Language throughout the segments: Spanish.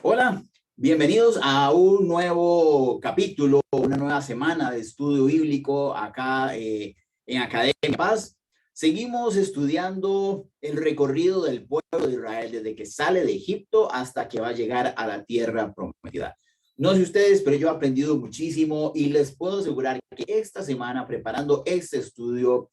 Hola, bienvenidos a un nuevo capítulo, una nueva semana de estudio bíblico acá en Academia Paz. Seguimos estudiando el recorrido del pueblo de Israel desde que sale de Egipto hasta que va a llegar a la tierra prometida. No sé ustedes, pero yo he aprendido muchísimo y les puedo asegurar que esta semana, preparando este estudio,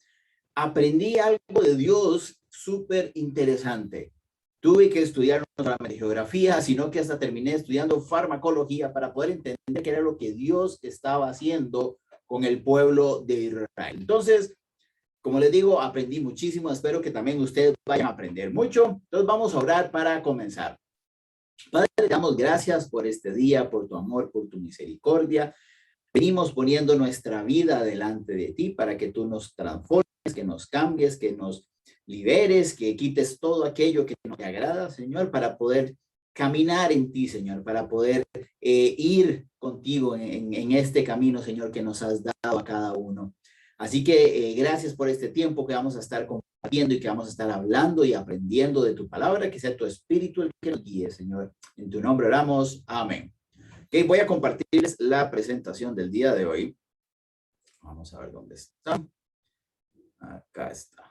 aprendí algo de Dios súper interesante. Tuve que estudiar no solamente geografía, sino que hasta terminé estudiando farmacología para poder entender qué era lo que Dios estaba haciendo con el pueblo de Israel. Entonces, como les digo, aprendí muchísimo. Espero que también ustedes vayan a aprender mucho. Entonces, vamos a orar para comenzar. Padre, te damos gracias por este día, por tu amor, por tu misericordia. Venimos poniendo nuestra vida delante de ti para que tú nos transformes, que nos cambies, que nos liberes, que quites todo aquello que no te agrada, Señor, para poder caminar en ti, Señor, para poder ir contigo en este camino, Señor, que nos has dado a cada uno. Así que gracias por este tiempo que vamos a estar compartiendo y que vamos a estar hablando y aprendiendo de tu palabra, que sea tu espíritu el que nos guíe, Señor. En tu nombre oramos. Amén. Okay, voy a compartirles la presentación del día de hoy. Vamos a ver dónde está. Acá está.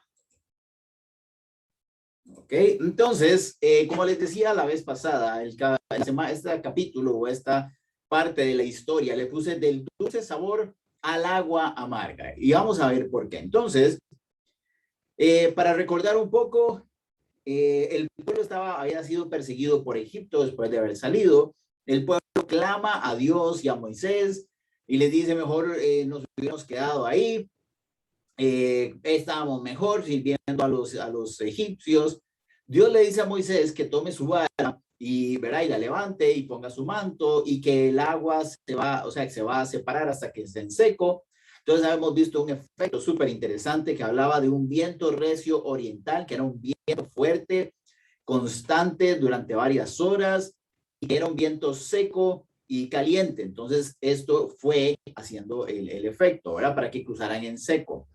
Ok, entonces, como les decía la vez pasada, este capítulo o esta parte de la historia le puse del dulce sabor al agua amarga. Y vamos a ver por qué. Entonces, para recordar un poco, el pueblo había sido perseguido por Egipto después de haber salido. El pueblo clama a Dios y a Moisés y les dice, mejor nos hubiéramos quedado ahí. Estábamos mejor sirviendo a los egipcios. Dios le dice a Moisés que tome su vara y verá y la levante y ponga su manto y que el agua se va a separar hasta que esté en seco. Entonces hemos visto un efecto súper interesante que hablaba de un viento recio oriental, que era un viento fuerte, constante durante varias horas, y que era un viento seco y caliente. Entonces esto fue haciendo el efecto, ¿verdad? Para que cruzaran en seco.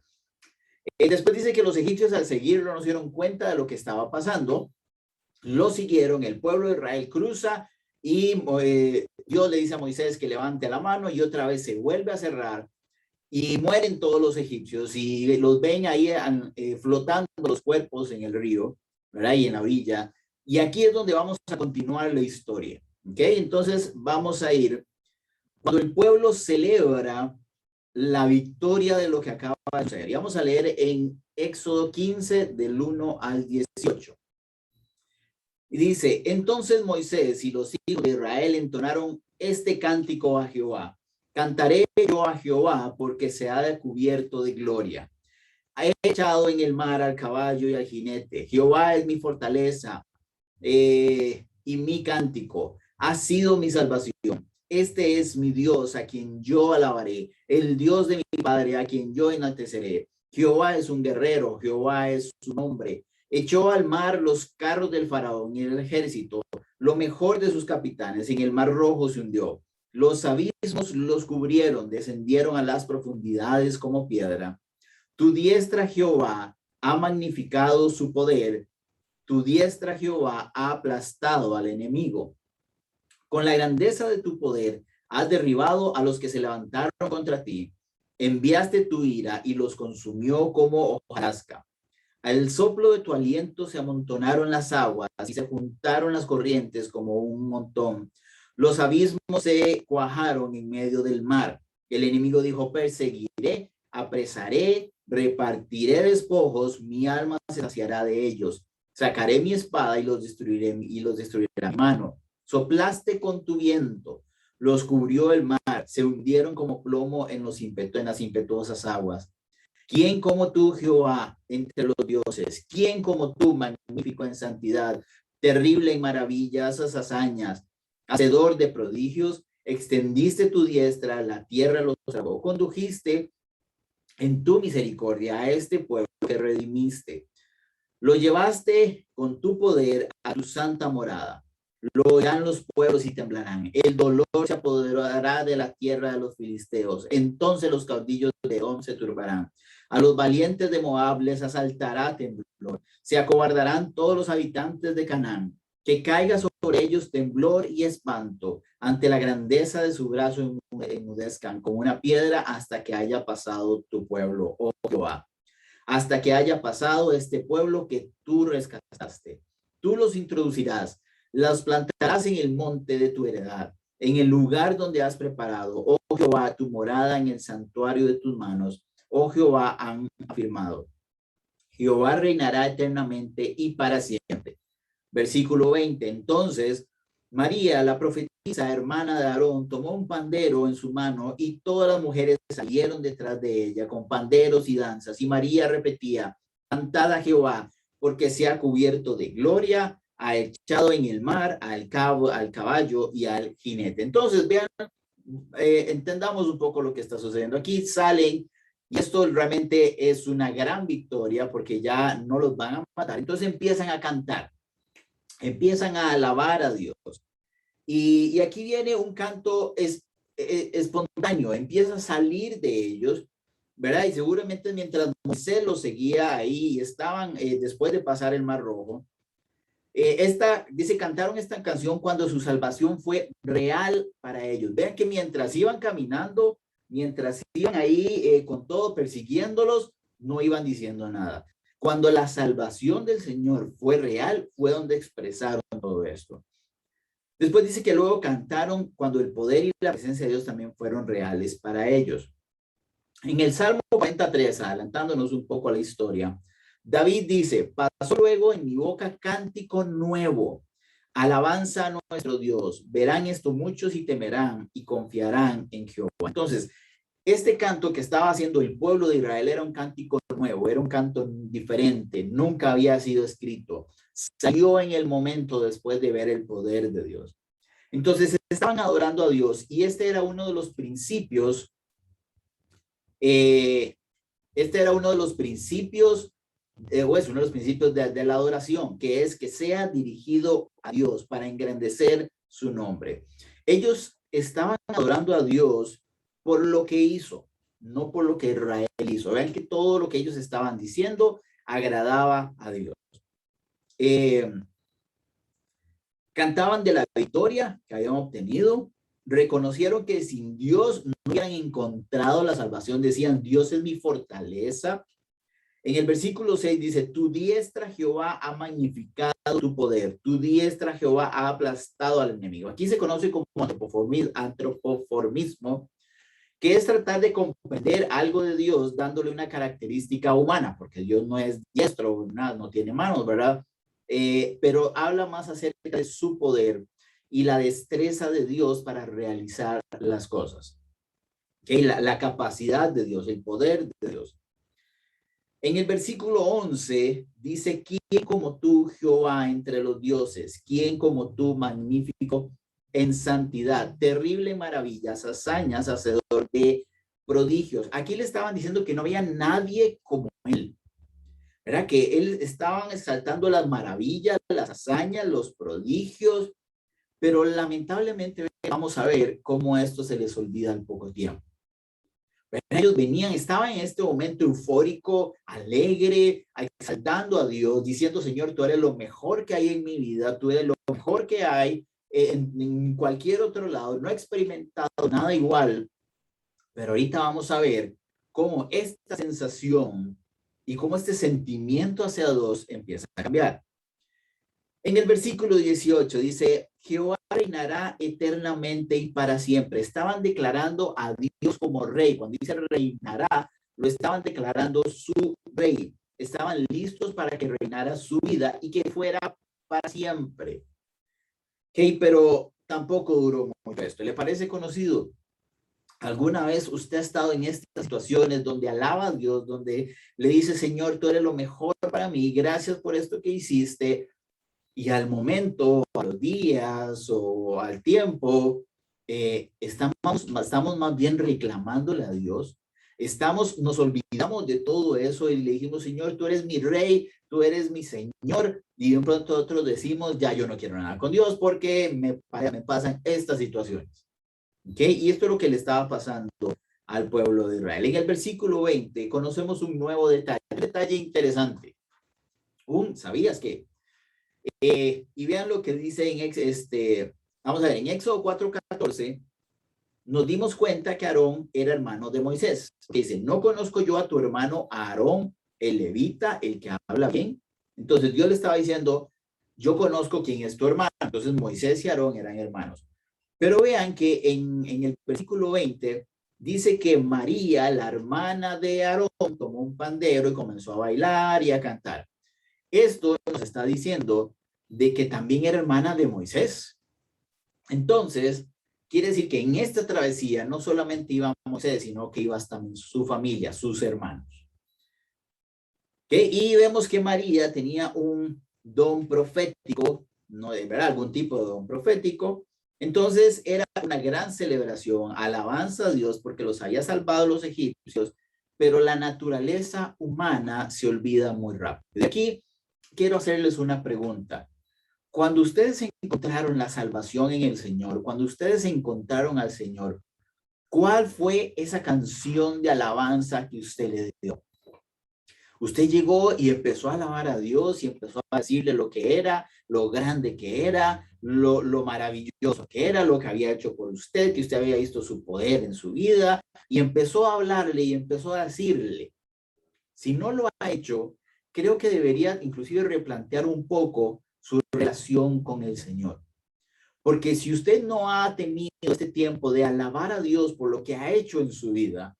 Después dice que los egipcios al seguirlo no se dieron cuenta de lo que estaba pasando, lo siguieron, el pueblo de Israel cruza y Dios le dice a Moisés que levante la mano y otra vez se vuelve a cerrar y mueren todos los egipcios y los ven ahí flotando los cuerpos en el río, ¿verdad? Y en la orilla. Y aquí es donde vamos a continuar la historia, ¿ok? Entonces vamos a ir, cuando el pueblo celebra la victoria de lo que acaba de suceder. Y vamos a leer en Éxodo 15 del 1 al 18. Y dice, entonces Moisés y los hijos de Israel entonaron este cántico a Jehová. Cantaré yo a Jehová porque se ha descubierto de gloria. Ha echado en el mar al caballo y al jinete. Jehová es mi fortaleza y mi cántico. Ha sido mi salvación. Este es mi Dios a quien yo alabaré, el Dios de mi Padre a quien yo enalteceré. Jehová es un guerrero, Jehová es su nombre. Echó al mar los carros del faraón y el ejército, lo mejor de sus capitanes, en el mar rojo se hundió. Los abismos los cubrieron, descendieron a las profundidades como piedra. Tu diestra, Jehová, ha magnificado su poder. Tu diestra, Jehová, ha aplastado al enemigo. Con la grandeza de tu poder has derribado a los que se levantaron contra ti. Enviaste tu ira y los consumió como hojarasca. Al soplo de tu aliento se amontonaron las aguas y se juntaron las corrientes como un montón. Los abismos se cuajaron en medio del mar. El enemigo dijo, perseguiré, apresaré, repartiré despojos, mi alma se saciará de ellos. Sacaré mi espada y los destruiré a mi mano. Soplaste con tu viento, los cubrió el mar, se hundieron como plomo en las impetuosas aguas. ¿Quién como tú, Jehová, entre los dioses? ¿Quién como tú, magnífico en santidad, terrible en maravillosas hazañas, hacedor de prodigios? Extendiste tu diestra, la tierra los tragó. Condujiste en tu misericordia a este pueblo que redimiste. Lo llevaste con tu poder a tu santa morada. Lo oirán los pueblos y temblarán. El dolor se apoderará de la tierra de los filisteos. Entonces los caudillos de Edom se turbarán. A los valientes de Moab les asaltará temblor. Se acobardarán todos los habitantes de Canaán. que caiga sobre ellos temblor y espanto, ante la grandeza de su brazo enmudezcan como una piedra hasta que haya pasado tu pueblo, oh Jehová, hasta que haya pasado este pueblo que tú rescataste. Tú los introducirás, los plantarás en el monte de tu heredad, en el lugar donde has preparado, oh Jehová, tu morada en el santuario de tus manos, oh Jehová, han afirmado. Jehová reinará eternamente y para siempre. Versículo 20. Entonces, María, la profetisa, hermana de Aarón, tomó un pandero en su mano y todas las mujeres salieron detrás de ella con panderos y danzas. Y María repetía, cantad a Jehová, porque se ha cubierto de gloria, ha echado en el mar al caballo y al jinete. Entonces, vean, entendamos un poco lo que está sucediendo aquí. Salen, y esto realmente es una gran victoria porque ya no los van a matar. Entonces empiezan a cantar, empiezan a alabar a Dios. Y aquí viene un canto espontáneo, empieza a salir de ellos, ¿verdad? Y seguramente mientras Moisés los seguía ahí, estaban después de pasar el Mar Rojo, cantaron esta canción cuando su salvación fue real para ellos. Vean que mientras iban caminando, mientras iban ahí con todo persiguiéndolos, no iban diciendo nada. Cuando la salvación del Señor fue real, fue donde expresaron todo esto. Después dice que luego cantaron cuando el poder y la presencia de Dios también fueron reales para ellos. En el Salmo 43, adelantándonos un poco a la historia, David dice, pasó luego en mi boca cántico nuevo, alabanza a nuestro Dios. Verán esto muchos y temerán y confiarán en Jehová. Entonces, este canto que estaba haciendo el pueblo de Israel era un cántico nuevo, era un canto diferente, nunca había sido escrito. Salió en el momento después de ver el poder de Dios. Entonces, estaban adorando a Dios y este era uno de los principios o es uno de los principios de la adoración, que es que sea dirigido a Dios para engrandecer su nombre. Ellos estaban adorando a Dios por lo que hizo, no por lo que Israel hizo. Vean que todo lo que ellos estaban diciendo agradaba a Dios. Cantaban de la victoria que habían obtenido, reconocieron que sin Dios no habían encontrado la salvación, decían, Dios es mi fortaleza. En el versículo 6 dice, tu diestra Jehová ha magnificado tu poder, tu diestra Jehová ha aplastado al enemigo. Aquí se conoce como antropoformismo, que es tratar de comprender algo de Dios dándole una característica humana, porque Dios no es diestro, no tiene manos, ¿verdad? Pero habla más acerca de su poder y la destreza de Dios para realizar las cosas. ¿Okay? La capacidad de Dios, el poder de Dios. En el versículo 11 dice, ¿quién como tú, Jehová, entre los dioses? ¿Quién como tú, magnífico en santidad, terrible en maravillas, hazañas, hacedor de prodigios? Aquí le estaban diciendo que no había nadie como él. Era que él estaban exaltando las maravillas, las hazañas, los prodigios, pero lamentablemente vamos a ver cómo esto se les olvida en poco tiempo. Ellos estaban en este momento eufórico, alegre, exaltando a Dios, diciendo, Señor, tú eres lo mejor que hay en mi vida, tú eres lo mejor que hay en cualquier otro lado, no he experimentado nada igual, pero ahorita vamos a ver cómo esta sensación y cómo este sentimiento hacia Dios empieza a cambiar. En el versículo 18 dice, Jehová reinará eternamente y para siempre. Estaban declarando a Dios como rey. Cuando dice reinará, lo estaban declarando su rey. Estaban listos para que reinara su vida y que fuera para siempre. Okay, pero tampoco duró mucho esto. ¿Le parece conocido? ¿Alguna vez usted ha estado en estas situaciones donde alaba a Dios, donde le dice, Señor, tú eres lo mejor para mí, gracias por esto que hiciste? Y al momento, a los días o al tiempo, estamos más bien reclamándole a Dios. Nos olvidamos de todo eso y le dijimos, Señor, tú eres mi rey, tú eres mi Señor. Y de pronto nosotros decimos, ya yo no quiero nada con Dios porque me pasan estas situaciones. ¿Okay? Y esto es lo que le estaba pasando al pueblo de Israel. En el versículo 20 conocemos un nuevo detalle, un detalle interesante. ¿Sabías que Y vean lo que dice vamos a ver, en Éxodo 4:14, nos dimos cuenta que Aarón era hermano de Moisés. Dice, no conozco yo a tu hermano Aarón, el levita, el que habla bien. Entonces Dios le estaba diciendo, yo conozco quién es tu hermano. Entonces Moisés y Aarón eran hermanos. Pero vean que en el versículo 20 dice que María, la hermana de Aarón, tomó un pandero y comenzó a bailar y a cantar. Esto nos está diciendo de que también era hermana de Moisés. Entonces, quiere decir que en esta travesía no solamente iba Moisés, sino que iba también su familia, sus hermanos. ¿Okay? Y vemos que María tenía un don profético, no de verdad, algún tipo de don profético. Entonces era una gran celebración, alabanza a Dios porque los había salvado los egipcios, pero la naturaleza humana se olvida muy rápido. De aquí quiero hacerles una pregunta. Cuando ustedes encontraron la salvación en el Señor, cuando ustedes encontraron al Señor, ¿cuál fue esa canción de alabanza que usted le dio? Usted llegó y empezó a alabar a Dios y empezó a decirle lo que era, lo grande que era, lo maravilloso que era, lo que había hecho por usted, que usted había visto su poder en su vida, y empezó a hablarle y empezó a decirle. Si no lo ha hecho, creo que debería inclusive replantear un poco su relación con el Señor. Porque si usted no ha tenido este tiempo de alabar a Dios por lo que ha hecho en su vida,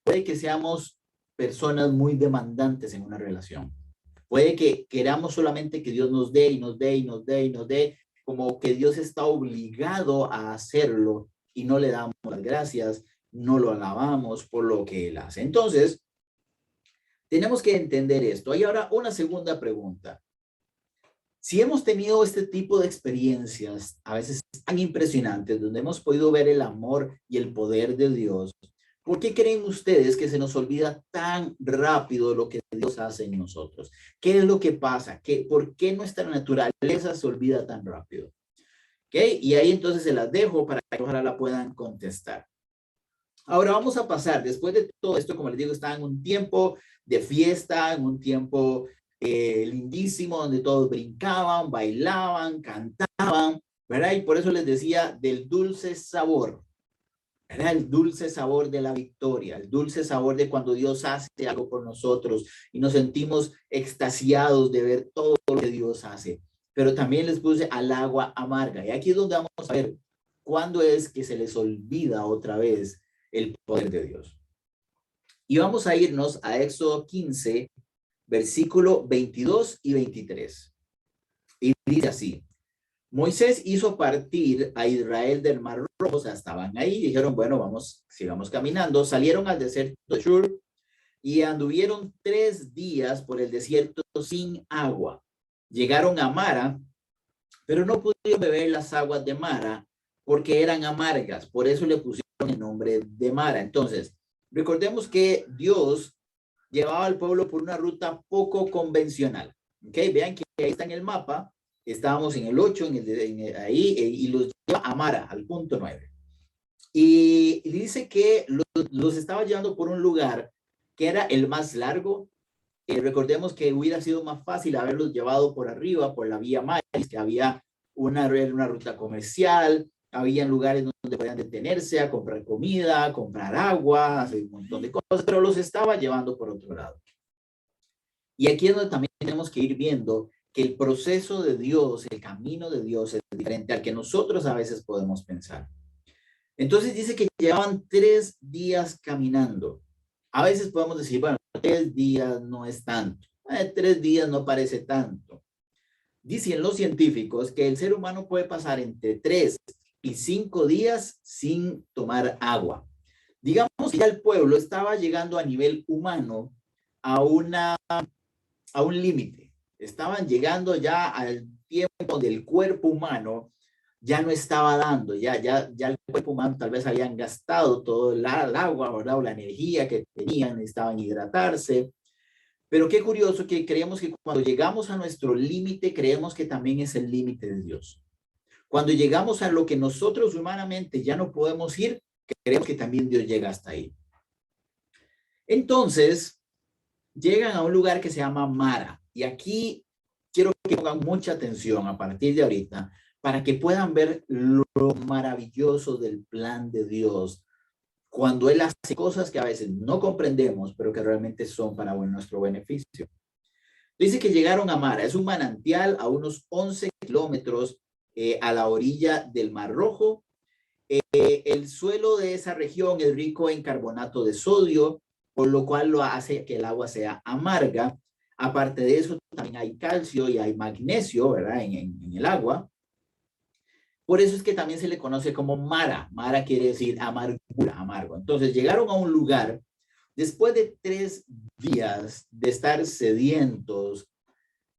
puede que seamos personas muy demandantes en una relación. Puede que queramos solamente que Dios nos dé y nos dé y nos dé y nos dé, como que Dios está obligado a hacerlo y no le damos las gracias, no lo alabamos por lo que Él hace. Entonces, tenemos que entender esto. Y ahora una segunda pregunta. Si hemos tenido este tipo de experiencias, a veces tan impresionantes, donde hemos podido ver el amor y el poder de Dios, ¿por qué creen ustedes que se nos olvida tan rápido lo que Dios hace en nosotros? ¿Qué es lo que pasa? ¿Por qué nuestra naturaleza se olvida tan rápido? ¿Okay? Y ahí entonces se las dejo para que ojalá la puedan contestar. Ahora vamos a pasar, después de todo esto, como les digo, está en un tiempo de fiesta, en un tiempo lindísimo, donde todos brincaban, bailaban, cantaban, ¿verdad? Y por eso les decía del dulce sabor, ¿verdad? El dulce sabor de la victoria, el dulce sabor de cuando Dios hace algo por nosotros y nos sentimos extasiados de ver todo lo que Dios hace. Pero también les puse al agua amarga. Y aquí es donde vamos a ver cuándo es que se les olvida otra vez el poder de Dios. Y vamos a irnos a Éxodo 15, versículo 22 y 23. Y dice así, Moisés hizo partir a Israel del Mar Rojo, o sea, estaban ahí, dijeron, bueno, vamos, sigamos caminando, salieron al desierto de Shur y anduvieron 3 días por el desierto sin agua. Llegaron a Mara, pero no pudieron beber las aguas de Mara porque eran amargas, por eso le pusieron el nombre de Mara. Entonces, recordemos que Dios llevaba al pueblo por una ruta poco convencional. ¿Ok? Vean que ahí está en el mapa, estábamos en el 8, ahí, y los lleva a Mara, al punto 9. Y dice que los estaba llevando por un lugar que era el más largo. Recordemos que hubiera sido más fácil haberlos llevado por arriba, por la vía Maíz, que había una ruta comercial, había lugares donde podían detenerse a comprar comida, a comprar agua, hacer un montón de cosas, pero los estaba llevando por otro lado. Y aquí es donde también tenemos que ir viendo que el proceso de Dios, el camino de Dios es diferente al que nosotros a veces podemos pensar. Entonces dice que llevaban 3 días caminando. A veces podemos decir, bueno, 3 días no es tanto. 3 días no parece tanto. Dicen los científicos que el ser humano puede pasar entre 3 y 5 días sin tomar agua. Digamos que ya el pueblo estaba llegando a nivel humano a un límite. Estaban llegando ya al tiempo del cuerpo humano ya no estaba dando, ya el cuerpo humano tal vez habían gastado todo el agua, ¿verdad? O la energía que tenían, necesitaban hidratarse. Pero qué curioso que creemos que cuando llegamos a nuestro límite, creemos que también es el límite de Dios. Cuando llegamos a lo que nosotros humanamente ya no podemos ir, creemos que también Dios llega hasta ahí. Entonces, llegan a un lugar que se llama Mara. Y aquí quiero que pongan mucha atención a partir de ahorita para que puedan ver lo maravilloso del plan de Dios cuando Él hace cosas que a veces no comprendemos, pero que realmente son para nuestro beneficio. Dice que llegaron a Mara, es un manantial a unos 11 kilómetros a la orilla del Mar Rojo. El suelo de esa región es rico en carbonato de sodio, por lo cual lo hace que el agua sea amarga. Aparte de eso, también hay calcio y hay magnesio, ¿verdad? En el agua. Por eso es que también se le conoce como Mara. Mara quiere decir amargura, amargo. Entonces llegaron a un lugar, después de 3 días de estar sedientos,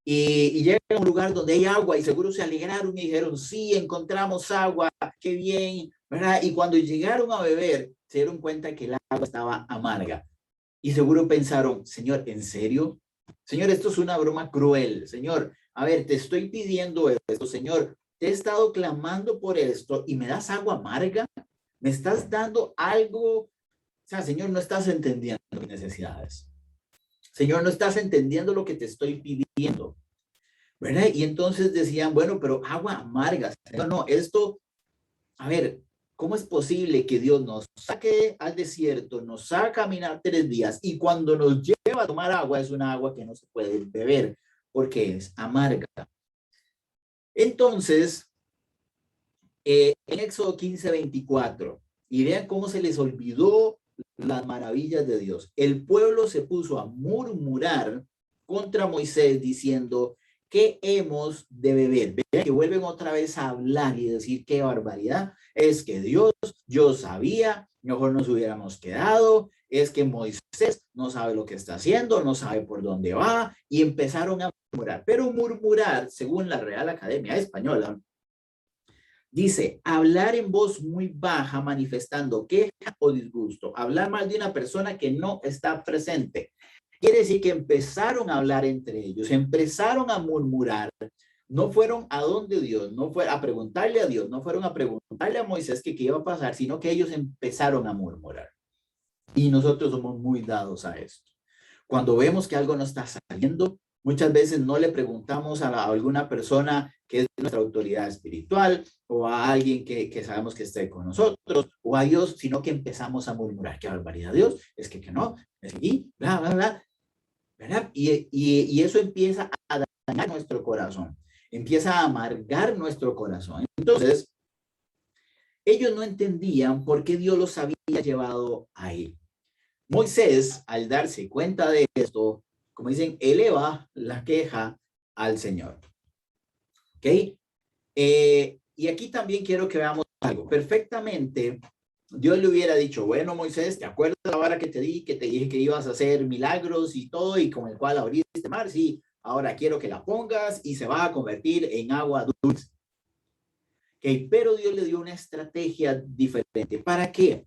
y llegan a un lugar donde hay agua y seguro se alegraron y dijeron, sí, encontramos agua, qué bien, ¿verdad? Y cuando llegaron a beber, se dieron cuenta que el agua estaba amarga. Y seguro pensaron, Señor, ¿en serio? Señor, esto es una broma cruel. Señor, a ver, te estoy pidiendo esto, Señor. Te he estado clamando por esto y me das agua amarga. Me estás dando algo. O sea, Señor, no estás entendiendo mis necesidades. Señor, no estás entendiendo lo que te estoy pidiendo. ¿Verdad? Y entonces decían, bueno, pero agua amarga. Señor, no, esto, a ver, ¿cómo es posible que Dios nos saque al desierto, nos saca a caminar 3 días y cuando nos lleva a tomar agua es una agua que no se puede beber porque es amarga? Entonces, en Éxodo 15:24, y vean cómo se les olvidó las maravillas de Dios. El pueblo se puso a murmurar contra Moisés diciendo, ¿qué hemos de beber? Vean que vuelven otra vez a hablar y decir, qué barbaridad. Es que Dios, yo sabía, mejor nos hubiéramos quedado. Es que Moisés no sabe lo que está haciendo, no sabe por dónde va. Y empezaron a murmurar. Pero murmurar, según la Real Academia Española, dice, hablar en voz muy baja manifestando queja o disgusto. Hablar mal de una persona que no está presente. Quiere decir que empezaron a hablar entre ellos, empezaron a murmurar. No fueron a donde Dios, no fue a preguntarle a Dios, no fueron a preguntarle a Moisés que qué iba a pasar, sino que ellos empezaron a murmurar. Y nosotros somos muy dados a esto. Cuando vemos que algo no está saliendo, muchas veces no le preguntamos a alguna persona que es nuestra autoridad espiritual o a alguien que sabemos que esté con nosotros o a Dios, sino que empezamos a murmurar, qué barbaridad, Dios, es que no, es que, bla, bla, bla, ¿verdad? Y eso empieza a dañar nuestro corazón, empieza a amargar nuestro corazón. Entonces, ellos no entendían por qué Dios los había llevado ahí. Moisés, al darse cuenta de esto, como dicen, eleva la queja al Señor. ¿Ok? Y aquí también quiero que veamos algo. Perfectamente, Dios le hubiera dicho, bueno, Moisés, ¿te acuerdas la vara que te di, que te dije que ibas a hacer milagros y todo, y con el cual abriste el mar? Sí, ahora quiero que la pongas y se va a convertir en agua dulce. ¿Ok? Pero Dios le dio una estrategia diferente. ¿Para qué?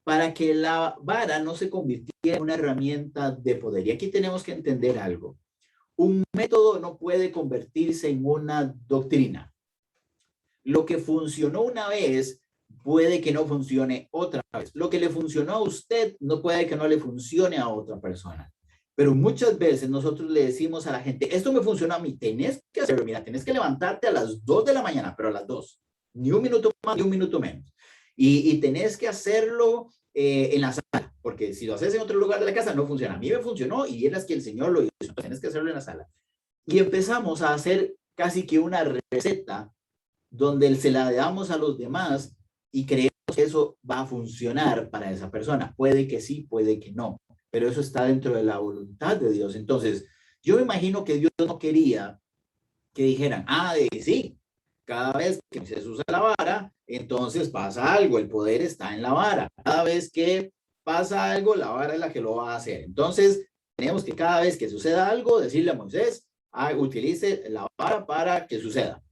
Para que la vara no se convirtiera en una herramienta de poder. Y aquí tenemos que entender algo. Un método no puede convertirse en una doctrina. Lo que funcionó una vez puede que no funcione otra vez. Lo que le funcionó a usted no puede que no le funcione a otra persona. Pero muchas veces nosotros le decimos a la gente, esto me funcionó a mí, tenés que hacerlo, mira, tenés que levantarte a las 2 de la mañana, pero a las 2, ni un minuto más, ni un minuto menos. Y tenés que hacerlo en la sala, porque si lo haces en otro lugar de la casa no funciona. A mí me funcionó y eras que el Señor lo hizo, tenés que hacerlo en la sala. Y empezamos a hacer casi que una receta donde se la damos a los demás y creemos que eso va a funcionar para esa persona. Puede que sí, puede que no, pero eso está dentro de la voluntad de Dios. Entonces, yo me imagino que Dios no quería que dijeran, sí, cada vez que se usa la vara, entonces pasa algo, el poder está en la vara. Cada vez que pasa algo, la vara es la que lo va a hacer. Entonces, tenemos que cada vez que suceda algo, decirle a Moisés, utilice la vara para que suceda.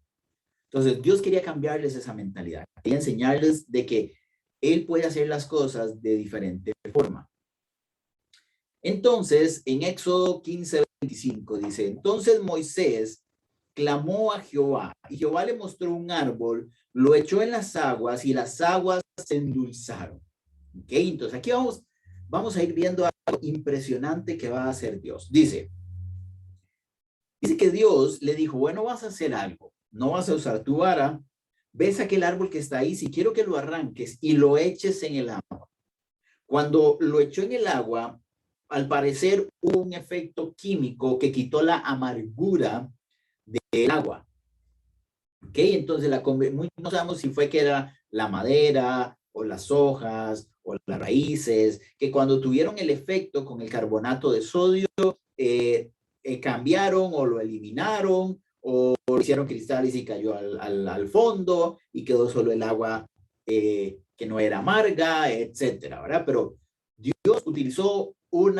Entonces, Dios quería cambiarles esa mentalidad, quería enseñarles de que Él puede hacer las cosas de diferente forma. Entonces, en Éxodo 15:25 dice, entonces Moisés clamó a Jehová y Jehová le mostró un árbol, lo echó en las aguas y las aguas se endulzaron. ¿Ok? Entonces, aquí vamos a ir viendo algo impresionante que va a hacer Dios. Dice, Dice que Dios le dijo, bueno, vas a hacer algo, no vas a usar tu vara, ves aquel árbol que está ahí, si quiero que lo arranques y lo eches en el agua. Cuando lo echó en el agua, al parecer hubo un efecto químico que quitó la amargura del agua. ¿Ok? Entonces, no sabemos si fue que era la madera o las hojas o las raíces, que cuando tuvieron el efecto con el carbonato de sodio, cambiaron o lo eliminaron o lo hicieron cristales y cayó al fondo y quedó solo el agua que no era amarga, etcétera, ¿verdad? Pero Dios utilizó un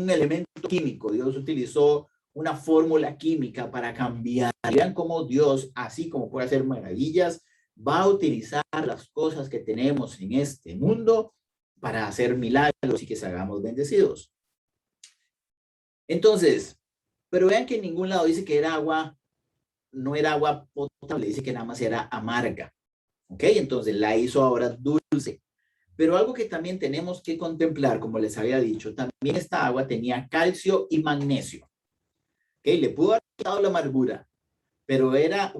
elemento químico, Dios utilizó una fórmula química para cambiar. Vean cómo Dios, así como puede hacer maravillas, va a utilizar las cosas que tenemos en este mundo para hacer milagros y que se hagamos bendecidos. Entonces, pero vean que en ningún lado dice que era agua, no era agua potable, dice que nada más era amarga. ¿Ok? Entonces la hizo ahora dulce. Pero algo que también tenemos que contemplar, como les había dicho, también esta agua tenía calcio y magnesio. ¿Ok? Le pudo haber quitado la amargura, pero era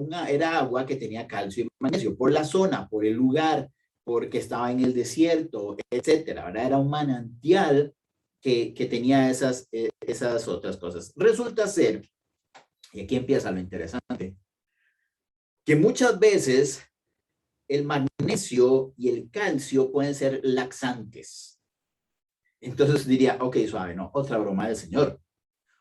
agua que tenía calcio y magnesio por la zona, por el lugar, porque estaba en el desierto, etcétera. ¿Verdad? Era un manantial que tenía esas otras cosas. Resulta ser, y aquí empieza lo interesante, que muchas veces el magnesio y el calcio pueden ser laxantes. Entonces diría, ok, suave, no, otra broma del Señor.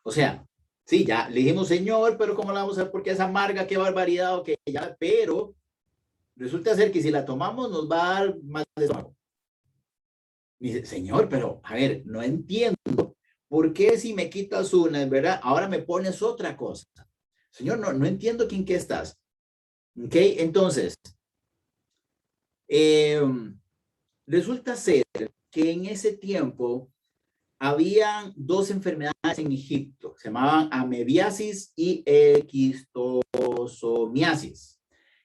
O sea, sí, ya le dijimos Señor, pero ¿cómo la vamos a hacer? Porque es amarga, qué barbaridad, ok, ya, pero resulta ser que si la tomamos nos va a dar más de estómago. Dice, Señor, pero a ver, no entiendo. ¿Por qué si me quitas una, verdad? Ahora me pones otra cosa. Señor, no entiendo en qué estás. Ok, entonces, resulta ser que en ese tiempo habían dos enfermedades en Egipto, se llamaban amebiasis y esquistosomiasis,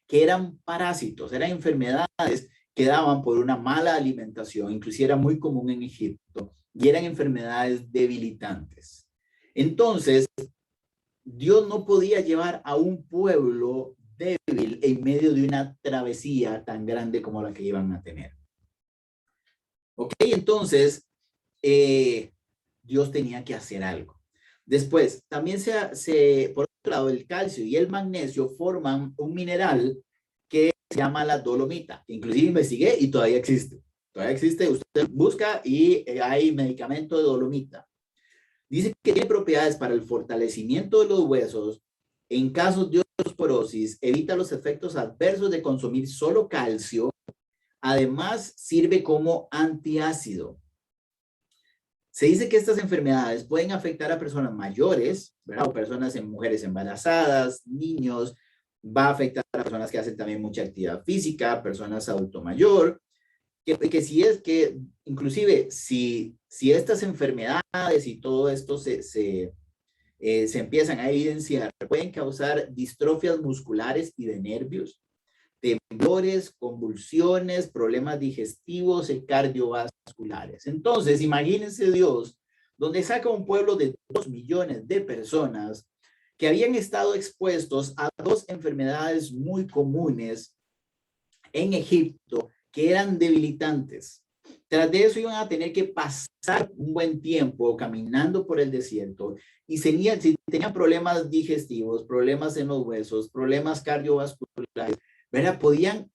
que eran parásitos, eran enfermedades que daban por una mala alimentación, inclusive era muy común en Egipto, y eran enfermedades debilitantes. Entonces, Dios no podía llevar a un pueblo débil en medio de una travesía tan grande como la que iban a tener. Ok, entonces, Dios tenía que hacer algo. Después, también por otro lado, el calcio y el magnesio forman un mineral que se llama la dolomita. Inclusive investigué y todavía existe. Todavía existe, usted busca y hay medicamento de dolomita. Dice que tiene propiedades para el fortalecimiento de los huesos. En casos de osteoporosis, evita los efectos adversos de consumir solo calcio. Además, sirve como antiácido. Se dice que estas enfermedades pueden afectar a personas mayores, ¿verdad? O personas en mujeres embarazadas, niños, va a afectar a personas que hacen también mucha actividad física, personas adulto mayor, que si es que, inclusive, si estas enfermedades y todo esto se empiezan a evidenciar, pueden causar distrofias musculares y de nervios, temblores, convulsiones, problemas digestivos y cardiovasculares. Entonces, imagínense Dios, donde saca un pueblo de 2 millones de personas que habían estado expuestos a dos enfermedades muy comunes en Egipto, que eran debilitantes. Tras de eso iban a tener que pasar un buen tiempo caminando por el desierto y si tenían problemas digestivos, problemas en los huesos, problemas cardiovasculares, ¿verdad? Podían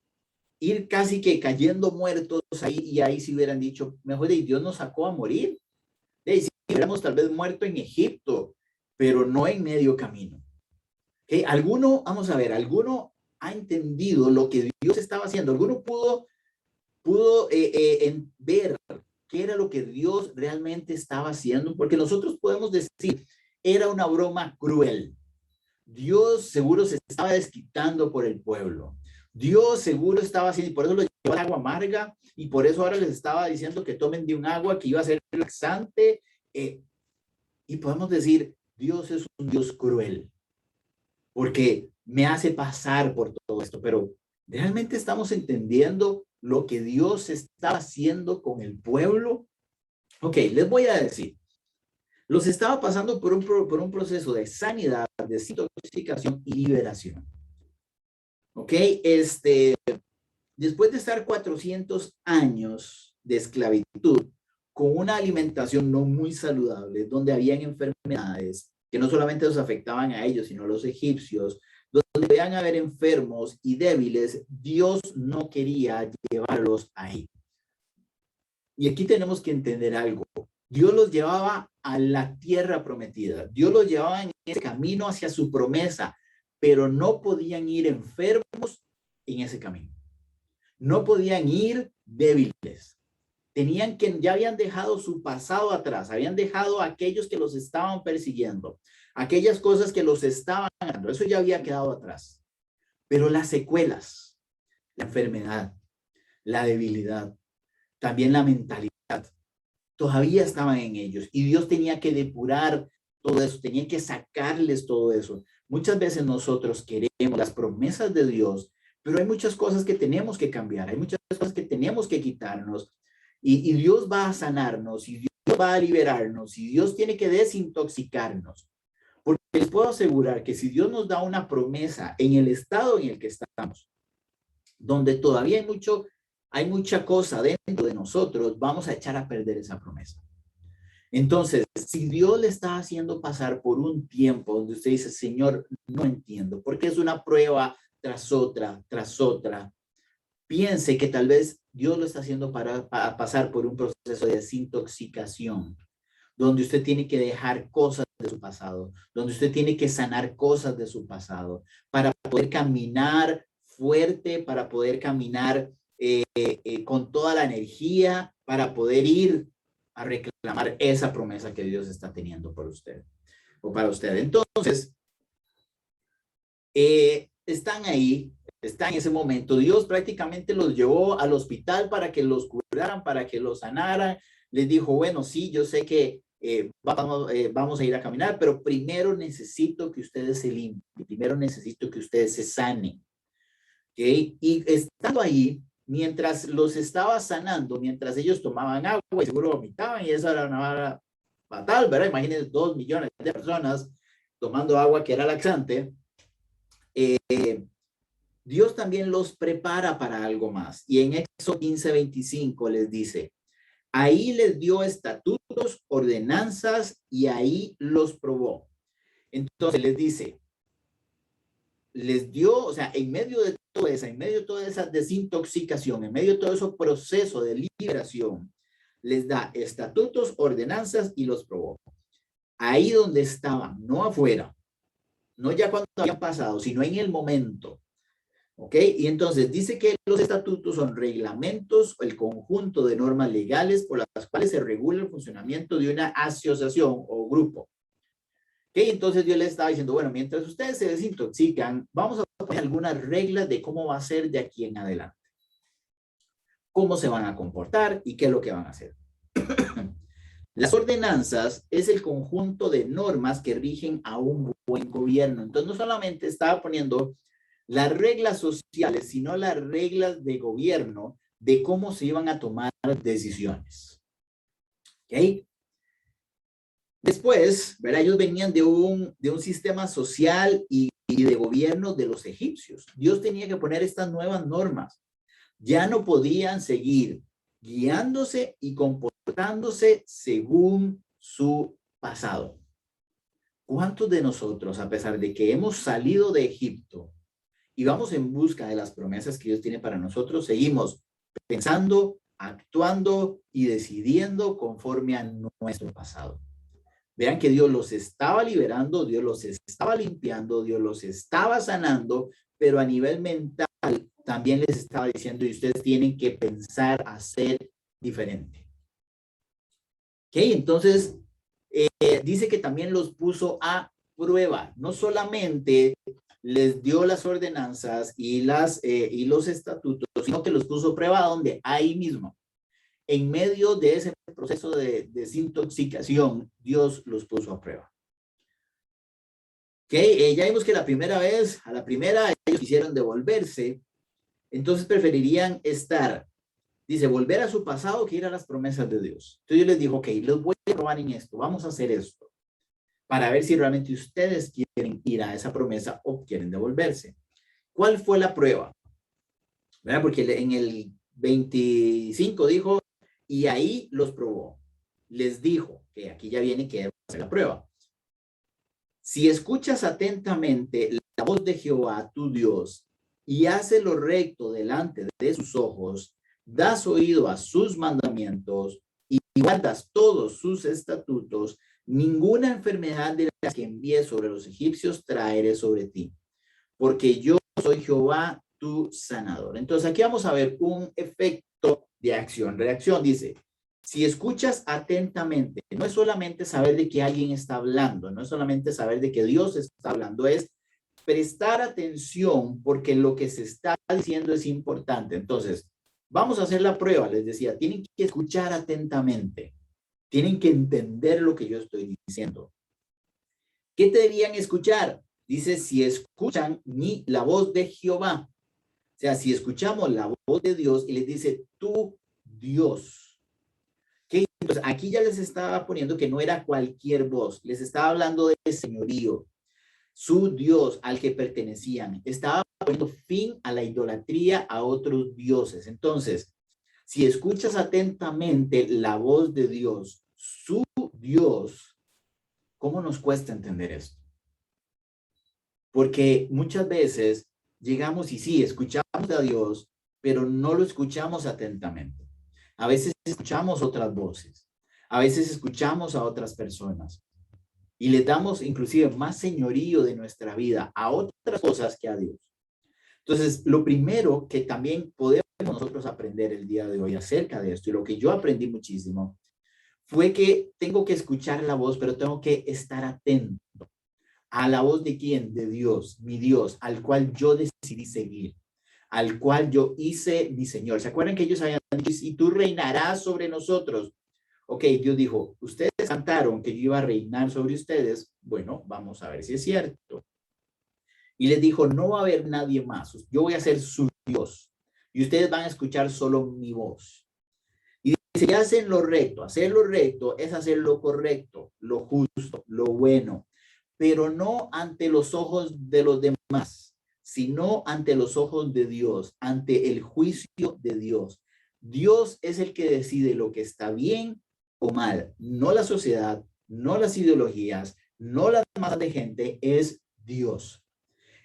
ir casi que cayendo muertos ahí y ahí si hubieran dicho, mejor Dios nos sacó a morir. Si hubiéramos tal vez muerto en Egipto, pero no en medio camino. ¿Okay? Vamos a ver, alguno ha entendido lo que Dios estaba haciendo. Alguno pudo ver qué era lo que Dios realmente estaba haciendo, porque nosotros podemos decir, era una broma cruel. Dios seguro se estaba desquitando por el pueblo. Dios seguro estaba haciendo, y por eso lo llevó al agua amarga, y por eso ahora les estaba diciendo que tomen de un agua que iba a ser laxante. Y podemos decir, Dios es un Dios cruel, porque me hace pasar por todo esto, pero ¿realmente estamos entendiendo lo que Dios está haciendo con el pueblo? Ok, les voy a decir. los estaba pasando por un proceso de sanidad, desintoxicación y liberación. ¿Ok? Después de estar 400 años de esclavitud, con una alimentación no muy saludable, donde habían enfermedades que no solamente los afectaban a ellos, sino a los egipcios, donde podían haber enfermos y débiles, Dios no quería llevarlos ahí. Y aquí tenemos que entender algo. Dios los llevaba a la tierra prometida. Dios los llevaba en ese camino hacia su promesa, pero no podían ir enfermos en ese camino. No podían ir débiles. Tenían que, ya habían dejado su pasado atrás, habían dejado a aquellos que los estaban persiguiendo, aquellas cosas que los estaban dando, eso ya había quedado atrás. Pero las secuelas, la enfermedad, la debilidad, también la mentalidad, todavía estaban en ellos y Dios tenía que depurar todo eso, tenía que sacarles todo eso. Muchas veces nosotros queremos las promesas de Dios, pero hay muchas cosas que tenemos que cambiar, hay muchas cosas que tenemos que quitarnos y Dios va a sanarnos y Dios va a liberarnos y Dios tiene que desintoxicarnos. Porque les puedo asegurar que si Dios nos da una promesa en el estado en el que estamos, donde todavía hay mucha cosa dentro de nosotros, vamos a echar a perder esa promesa. Entonces, si Dios le está haciendo pasar por un tiempo donde usted dice, Señor, no entiendo, porque es una prueba tras otra, piense que tal vez Dios lo está haciendo para pasar por un proceso de desintoxicación, donde usted tiene que dejar cosas de su pasado, donde usted tiene que sanar cosas de su pasado, para poder caminar fuerte, para poder caminar con toda la energía, para poder ir a reclamar esa promesa que Dios está teniendo por usted o para usted. Entonces, están ahí, están en ese momento. Dios prácticamente los llevó al hospital para que los curaran, para que los sanaran. Les dijo, bueno, sí, yo sé que vamos a ir a caminar, pero primero necesito que ustedes se limpien, primero necesito que ustedes se sanen. ¿Okay? Y estando ahí, mientras los estaba sanando, mientras ellos tomaban agua y seguro vomitaban, y eso era una vara fatal, ¿verdad? Imagínense 2 millones de personas tomando agua que era laxante. Dios también los prepara para algo más. Y en Éxodo 15:25 les dice, ahí les dio estatutos, ordenanzas y ahí los probó. Entonces les dice, les dio, o sea, en medio de todo eso, en medio de toda esa desintoxicación, en medio de todo ese proceso de liberación, les da estatutos, ordenanzas y los probó. Ahí donde estaban, no afuera, no ya cuando habían pasado, sino en el momento. ¿Ok? Y entonces dice que los estatutos son reglamentos, el conjunto de normas legales por las cuales se regula el funcionamiento de una asociación o grupo. ¿Ok? Entonces Dios les estaba diciendo, bueno, mientras ustedes se desintoxican, vamos a poner algunas reglas de cómo va a ser de aquí en adelante. Cómo se van a comportar y qué es lo que van a hacer. Las ordenanzas es el conjunto de normas que rigen a un buen gobierno. Entonces no solamente estaba poniendo las reglas sociales, sino las reglas de gobierno de cómo se iban a tomar decisiones. ¿Ok? Después, ¿verdad? Ellos venían de un sistema social y de gobierno de los egipcios. Dios tenía que poner estas nuevas normas. Ya no podían seguir guiándose y comportándose según su pasado. ¿Cuántos de nosotros, a pesar de que hemos salido de Egipto y vamos en busca de las promesas que Dios tiene para nosotros, seguimos pensando, actuando y decidiendo conforme a nuestro pasado? Vean que Dios los estaba liberando, Dios los estaba limpiando, Dios los estaba sanando, pero a nivel mental también les estaba diciendo, y ustedes tienen que pensar hacer diferente. ¿Ok? Entonces, dice que también los puso a prueba. No solamente les dio las ordenanzas y los estatutos, sino que los puso a prueba donde ahí mismo. En medio de ese proceso de desintoxicación, Dios los puso a prueba. Ok, ya vimos que a la primera ellos quisieron devolverse, entonces preferirían estar Dice, volver a su pasado que ir a las promesas de Dios. Entonces yo les digo, ok, los voy a probar en esto, vamos a hacer esto, para ver si realmente ustedes quieren ir a esa promesa o quieren devolverse. ¿Cuál fue la prueba? ¿Verdad? Porque en el 25 dijo, y ahí los probó. Les dijo, que aquí ya viene que va a hacer la prueba. Si escuchas atentamente la voz de Jehová, tu Dios, y haces lo recto delante de sus ojos, das oído a sus mandamientos y guardas todos sus estatutos, ninguna enfermedad de las que envié sobre los egipcios traeré sobre ti, porque yo soy Jehová, tu sanador. Entonces aquí vamos a ver un efecto de acción-reacción. Dice, si escuchas atentamente, no es solamente saber de que alguien está hablando, no es solamente saber de que Dios está hablando, es prestar atención porque lo que se está diciendo es importante. Entonces, vamos a hacer la prueba. Les decía, tienen que escuchar atentamente, tienen que entender lo que yo estoy diciendo. ¿Qué deberían escuchar? Dice, si escuchan la voz de Jehová, o sea, si escuchamos la voz de Dios y les dice, tu Dios. ¿Okay? Entonces, aquí ya les estaba poniendo que no era cualquier voz, les estaba hablando de señorío, su Dios al que pertenecían. Estaba poniendo fin a la idolatría a otros dioses. Entonces, si escuchas atentamente la voz de Dios, su Dios, ¿cómo nos cuesta entender esto? Porque muchas veces llegamos y sí, escuchamos a Dios, pero no lo escuchamos atentamente. A veces escuchamos otras voces, a veces escuchamos a otras personas y le damos inclusive más señorío de nuestra vida a otras cosas que a Dios. Entonces, lo primero que también podemos nosotros aprender el día de hoy acerca de esto, y lo que yo aprendí muchísimo, fue que tengo que escuchar la voz, pero tengo que estar atento a la voz de quién, de Dios, mi Dios, al cual yo decidí seguir, al cual yo hice mi Señor. ¿Se acuerdan que ellos habían dicho, y tú reinarás sobre nosotros? Ok, Dios dijo, ustedes cantaron que yo iba a reinar sobre ustedes. Bueno, vamos a ver si es cierto. Y les dijo, no va a haber nadie más. Yo voy a ser su Dios. Y ustedes van a escuchar solo mi voz. Y dice, si hacen lo recto, hacer lo recto es hacer lo correcto, lo justo, lo bueno, pero no ante los ojos de los demás, sino ante los ojos de Dios, ante el juicio de Dios. Dios es el que decide lo que está bien o mal, no la sociedad, no las ideologías, no la masa de gente, es Dios.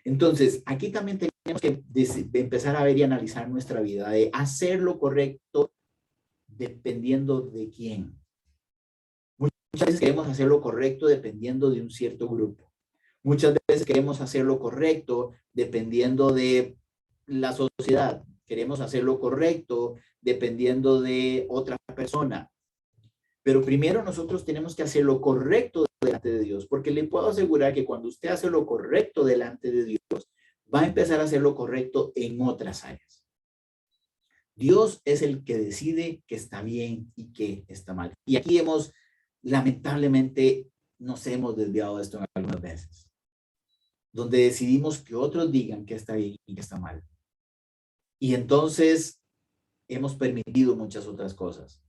Entonces, aquí también tenemos que empezar a ver y analizar nuestra vida, de hacer lo correcto dependiendo de quién. Muchas veces queremos hacer lo correcto dependiendo de un cierto grupo. Muchas veces queremos hacer lo correcto dependiendo de la sociedad. Queremos hacer lo correcto dependiendo de otra persona. Pero primero nosotros tenemos que hacer lo correcto delante de Dios, porque le puedo asegurar que cuando usted hace lo correcto delante de Dios, va a empezar a hacer lo correcto en otras áreas. Dios es el que decide que está bien y que está mal. Y aquí lamentablemente, nos hemos desviado de esto algunas veces, donde decidimos que otros digan que está bien y que está mal. Y entonces hemos permitido muchas otras cosas.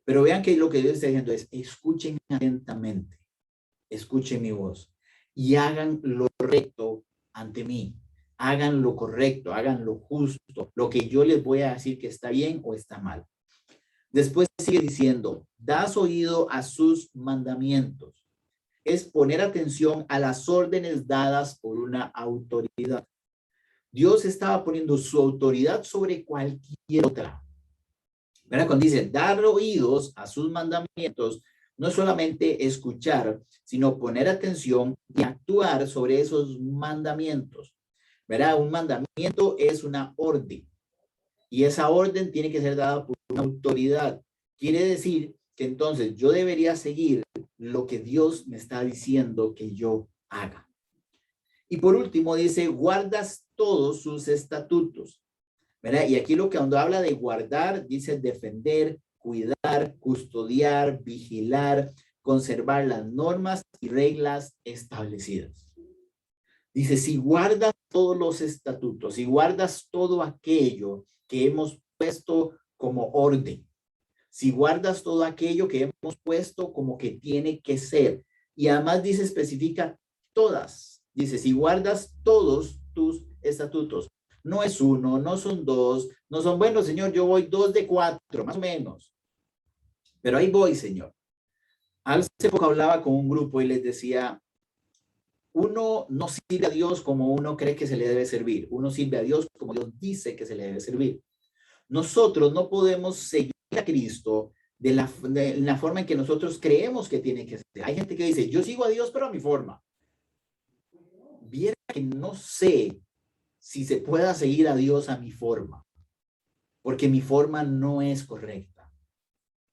Pero vean que lo que Dios está diciendo es, escuchen atentamente, escuchen mi voz y hagan lo recto ante mí. Hagan lo correcto, hagan lo justo, lo que yo les voy a decir que está bien o está mal. Después sigue diciendo, das oído a sus mandamientos. Es poner atención a las órdenes dadas por una autoridad. Dios estaba poniendo su autoridad sobre cualquier otra. ¿Verdad? Cuando dice dar oídos a sus mandamientos, no es solamente escuchar, sino poner atención y actuar sobre esos mandamientos. ¿Verdad? Un mandamiento es una orden y esa orden tiene que ser dada por una autoridad. Quiere decir que entonces yo debería seguir lo que Dios me está diciendo que yo haga. Y por último dice, guardas todos sus estatutos. ¿Verdad? Y aquí cuando habla de guardar, dice defender, cuidar, custodiar, vigilar, conservar las normas y reglas establecidas. Dice, si guardas todos los estatutos, si guardas todo aquello que hemos puesto como orden, si guardas todo aquello que hemos puesto como que tiene que ser, y además dice, especifica todas, dice, si guardas todos tus estatutos, no es uno, no son dos, no son, bueno, Señor, yo voy 2 de 4, más o menos, pero ahí voy, Señor. Hace poco hablaba con un grupo y les decía, uno no sirve a Dios como uno cree que se le debe servir, uno sirve a Dios como Dios dice que se le debe servir. Nosotros no podemos seguir a Cristo de la forma en que nosotros creemos que tiene que ser. Hay gente que dice, yo sigo a Dios, pero a mi forma. Viera que no sé si se pueda seguir a Dios a mi forma, porque mi forma no es correcta.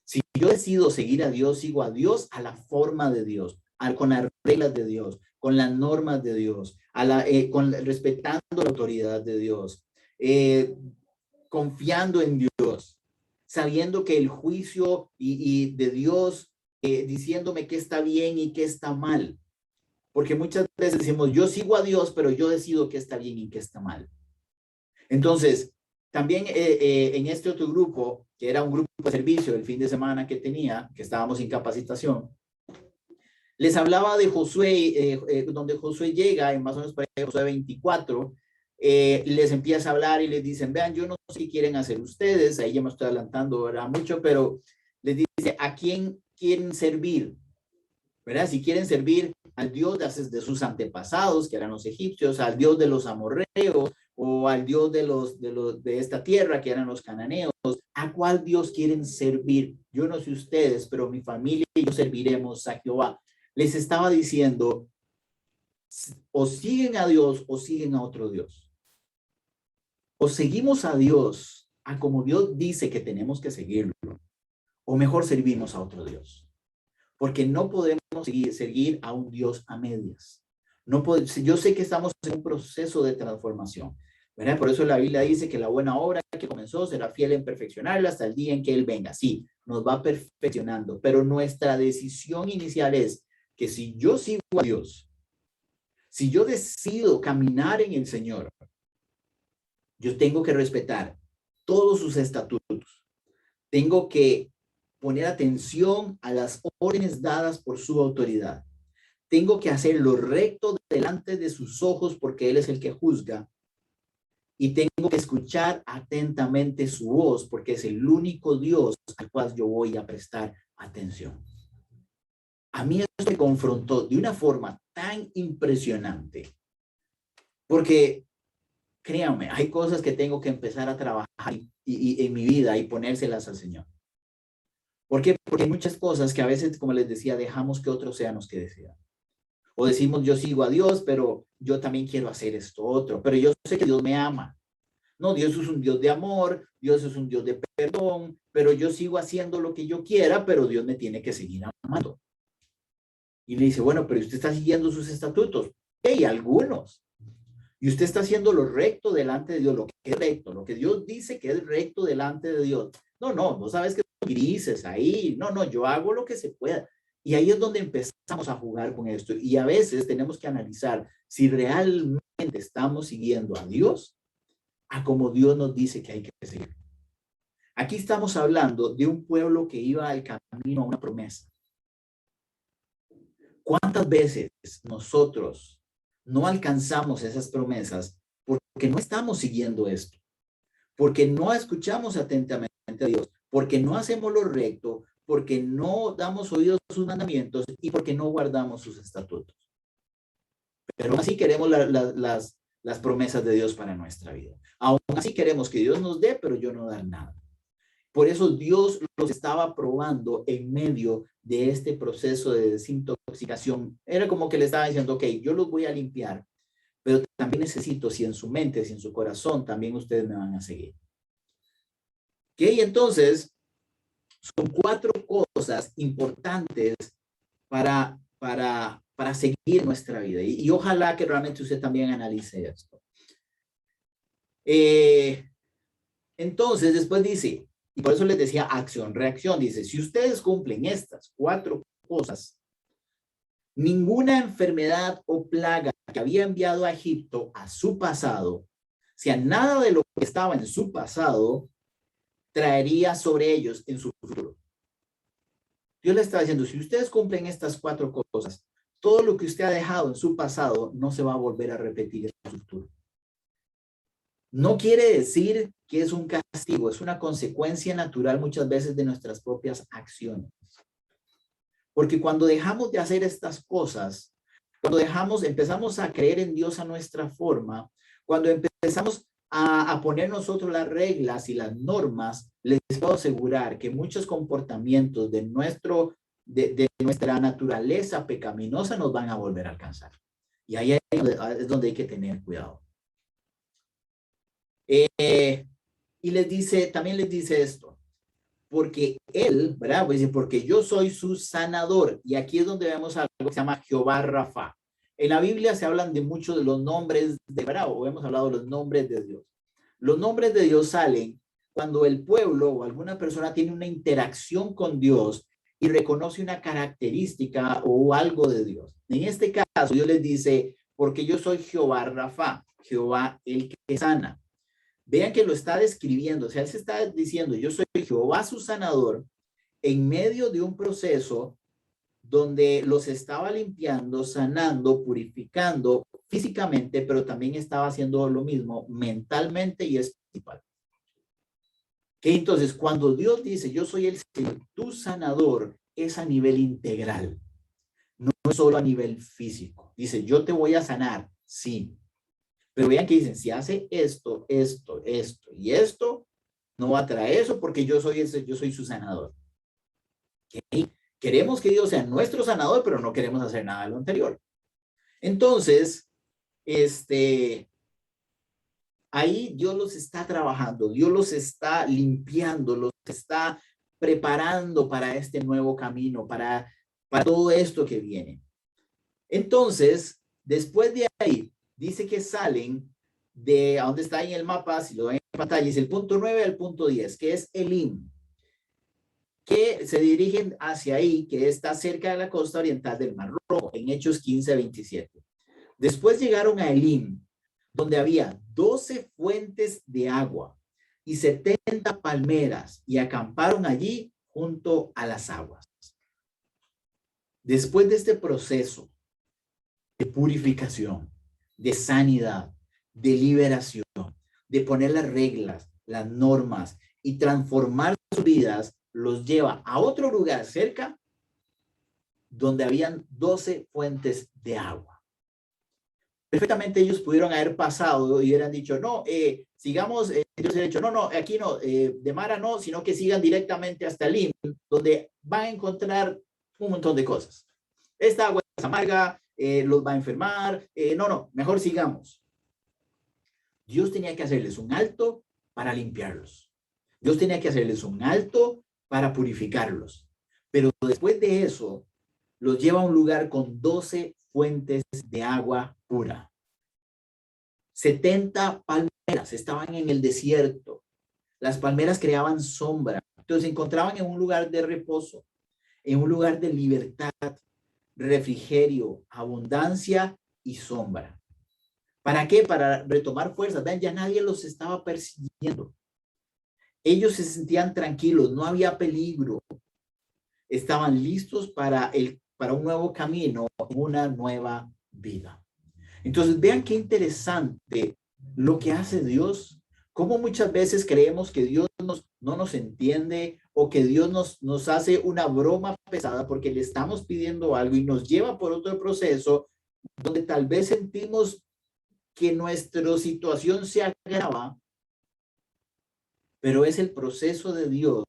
Si yo decido seguir a Dios, sigo a Dios a la forma de Dios, con las reglas de Dios, con las normas de Dios, respetando la autoridad de Dios, confiando en Dios, sabiendo que el juicio y de Dios diciéndome qué está bien y qué está mal. Porque muchas veces decimos, yo sigo a Dios, pero yo decido qué está bien y qué está mal. Entonces, también en este otro grupo, que era un grupo de servicio el fin de semana que tenía, que estábamos en capacitación, les hablaba de Josué, donde Josué llega, en más o menos para Josué 24, les empieza a hablar y les dicen, vean, yo no sé qué quieren hacer ustedes, ahí ya me estoy adelantando, ¿verdad? Mucho, pero les dice, ¿a quién quieren servir? ¿Verdad? Si quieren servir al Dios de sus antepasados, que eran los egipcios, al Dios de los amorreos, o al Dios de esta tierra, que eran los cananeos, ¿a cuál Dios quieren servir? Yo no sé ustedes, pero mi familia y yo serviremos a Jehová. Les estaba diciendo, o siguen a Dios o siguen a otro Dios. O seguimos a Dios a como Dios dice que tenemos que seguirlo, o mejor servimos a otro Dios. Porque no podemos seguir a un Dios a medias. No yo sé que estamos en un proceso de transformación, ¿verdad? Por eso la Biblia dice que la buena obra que comenzó será fiel en perfeccionarla hasta el día en que Él venga. Sí, nos va perfeccionando, pero nuestra decisión inicial es que si yo sigo a Dios, si yo decido caminar en el Señor, yo tengo que respetar todos sus estatutos. Tengo que poner atención a las órdenes dadas por su autoridad. Tengo que hacer lo recto delante de sus ojos porque Él es el que juzga. Y tengo que escuchar atentamente su voz porque es el único Dios al cual yo voy a prestar atención. A mí eso me confrontó de una forma tan impresionante. Porque, créanme, hay cosas que tengo que empezar a trabajar y en mi vida y ponérselas al Señor. ¿Por qué? Porque hay muchas cosas que a veces, como les decía, dejamos que otros sean los que decidan. O decimos, yo sigo a Dios, pero yo también quiero hacer esto otro. Pero yo sé que Dios me ama. No, Dios es un Dios de amor, Dios es un Dios de perdón, pero yo sigo haciendo lo que yo quiera, pero Dios me tiene que seguir amando. Y le dice, bueno, pero usted está siguiendo sus estatutos. Hey, algunos. Y usted está haciendo lo recto delante de Dios, lo que es recto, lo que Dios dice que es recto delante de Dios. No sabes que grises ahí. No, yo hago lo que se pueda. Y ahí es donde empezamos a jugar con esto. Y a veces tenemos que analizar si realmente estamos siguiendo a Dios a como Dios nos dice que hay que seguir. Aquí estamos hablando de un pueblo que iba al camino a una promesa. ¿Cuántas veces nosotros no alcanzamos esas promesas porque no estamos siguiendo esto? Porque no escuchamos atentamente a Dios, porque no hacemos lo recto, porque no damos oídos a sus mandamientos y porque no guardamos sus estatutos. Pero aún así queremos las promesas de Dios para nuestra vida. Aún así queremos que Dios nos dé, pero yo no dar nada. Por eso Dios los estaba probando en medio de este proceso de desintoxicación. Era como que le estaba diciendo, ok, yo los voy a limpiar, pero también necesito, si en su mente, si en su corazón, también ustedes me van a seguir. Ok, entonces, son 4 cosas importantes para seguir nuestra vida. Y ojalá que realmente usted también analice esto. Entonces, después dice, y por eso les decía acción, reacción, dice, si ustedes cumplen estas 4 cosas, ninguna enfermedad o plaga que había enviado a Egipto a su pasado, o sea, nada de lo que estaba en su pasado, traería sobre ellos en su futuro. Dios le está diciendo, si ustedes cumplen estas 4 cosas, todo lo que usted ha dejado en su pasado no se va a volver a repetir en su futuro. No quiere decir que es un castigo, es una consecuencia natural muchas veces de nuestras propias acciones. Porque cuando dejamos de hacer estas cosas, cuando empezamos a creer en Dios a nuestra forma, cuando empezamos a poner nosotros las reglas y las normas, les puedo asegurar que muchos comportamientos de nuestra naturaleza pecaminosa nos van a volver a alcanzar. Y ahí es donde hay que tener cuidado. Y también les dice esto, porque él, ¿verdad? Pues dice, porque yo soy su sanador. Y aquí es donde vemos algo que se llama Jehová Rafa. En la Biblia se hablan de muchos de los nombres de, ¿verdad? O hemos hablado de los nombres de Dios. Los nombres de Dios salen cuando el pueblo o alguna persona tiene una interacción con Dios y reconoce una característica o algo de Dios. En este caso, Dios les dice, porque yo soy Jehová Rafa, Jehová el que sana. Vean que lo está describiendo, o sea, él se está diciendo, yo soy Jehová su sanador, en medio de un proceso donde los estaba limpiando, sanando, purificando físicamente, pero también estaba haciendo lo mismo mentalmente y espiritual. Que entonces, cuando Dios dice, yo soy el Señor, tu sanador, es a nivel integral, no es solo a nivel físico. Dice, yo te voy a sanar, sí. Pero vean que dicen, si hace esto, esto, esto y esto, no va a traer eso porque yo soy su sanador. ¿Okay? Queremos que Dios sea nuestro sanador, pero no queremos hacer nada de lo anterior. Entonces, ahí Dios los está trabajando, Dios los está limpiando, los está preparando para este nuevo camino, para todo esto que viene. Entonces, después de ahí, dice que salen de a donde está en el mapa, si lo ven en pantalla, es el punto 9 al punto 10, que es Elim, que se dirigen hacia ahí, que está cerca de la costa oriental del Mar Rojo, en Hechos 15:27. Después llegaron a Elim, donde había 12 fuentes de agua y 70 palmeras, y acamparon allí junto a las aguas. Después de este proceso de purificación, de sanidad, de liberación, de poner las reglas, las normas y transformar sus vidas, los lleva a otro lugar cerca donde habían 12 fuentes de agua. Perfectamente ellos pudieron haber pasado y hubieran dicho, no, sigamos, Dios hubiera dicho, no, aquí no, de Mara no, sino que sigan directamente hasta Elim, donde van a encontrar un montón de cosas. Esta agua es amarga, los va a enfermar, no, mejor sigamos. Dios tenía que hacerles un alto para limpiarlos. Dios tenía que hacerles un alto para purificarlos. Pero después de eso, los lleva a un lugar con 12 fuentes de agua pura. 70 palmeras estaban en el desierto. Las palmeras creaban sombra. Entonces se encontraban en un lugar de reposo, en un lugar de libertad, refrigerio, abundancia y sombra. ¿Para qué? Para retomar fuerzas. Vean, ya nadie los estaba persiguiendo. Ellos se sentían tranquilos, no había peligro. Estaban listos para un nuevo camino, una nueva vida. Entonces, vean qué interesante lo que hace Dios. Cómo muchas veces creemos que Dios no nos entiende o que Dios nos hace una broma pesada porque le estamos pidiendo algo y nos lleva por otro proceso donde tal vez sentimos que nuestra situación se agrava, pero es el proceso de Dios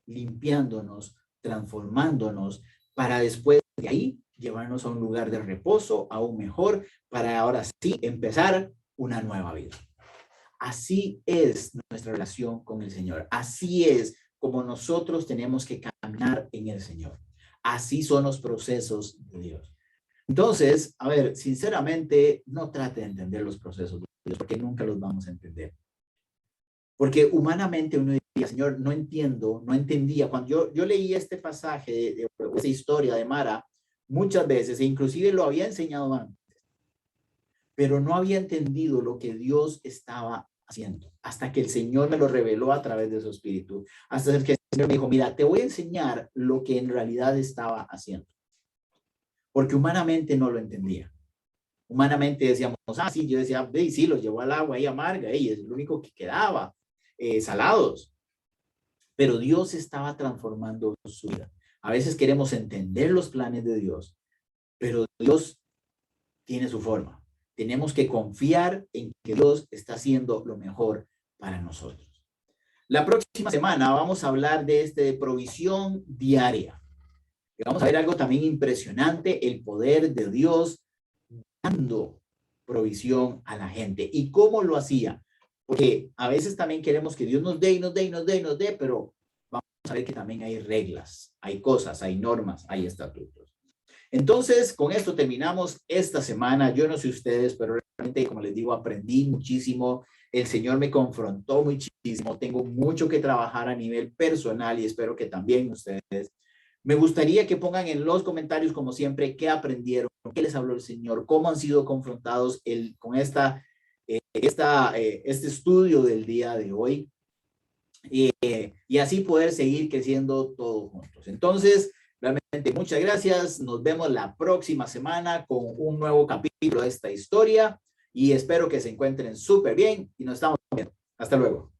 limpiándonos, transformándonos, para después de ahí llevarnos a un lugar de reposo aún mejor, para ahora sí empezar una nueva vida. Así es nuestra relación con el Señor. Así es como nosotros tenemos que caminar en el Señor. Así son los procesos de Dios. Entonces, a ver, sinceramente, no trate de entender los procesos de Dios, porque nunca los vamos a entender. Porque humanamente uno diría, Señor, no entiendo, no entendía. Cuando yo leí este pasaje de esta historia de Mara, muchas veces, e inclusive lo había enseñado antes, pero no había entendido lo que Dios estaba haciendo, hasta que el Señor me lo reveló a través de su espíritu, hasta que el Señor me dijo, mira, te voy a enseñar lo que en realidad estaba haciendo, porque humanamente no lo entendía. Humanamente decíamos, ah, sí, yo decía, sí, los llevó al agua ahí amarga, y es lo único que quedaba, salados. Pero Dios estaba transformando su vida. A veces queremos entender los planes de Dios, pero Dios tiene su forma. Tenemos que confiar en que Dios está haciendo lo mejor para nosotros. La próxima semana vamos a hablar de provisión diaria. Y vamos a ver algo también impresionante, el poder de Dios dando provisión a la gente. ¿Y cómo lo hacía? Porque a veces también queremos que Dios nos dé y nos dé y nos dé y nos dé, pero vamos a ver que también hay reglas, hay cosas, hay normas, hay estatutos. Entonces, con esto terminamos esta semana. Yo no sé ustedes, pero realmente, como les digo, aprendí muchísimo. El Señor me confrontó muchísimo. Tengo mucho que trabajar a nivel personal y espero que también ustedes. Me gustaría que pongan en los comentarios, como siempre, qué aprendieron, qué les habló el Señor, cómo han sido confrontados con este estudio del día de hoy. Y así poder seguir creciendo todos juntos. Entonces, realmente muchas gracias. Nos vemos la próxima semana con un nuevo capítulo de esta historia y espero que se encuentren súper bien y nos estamos viendo. Hasta luego.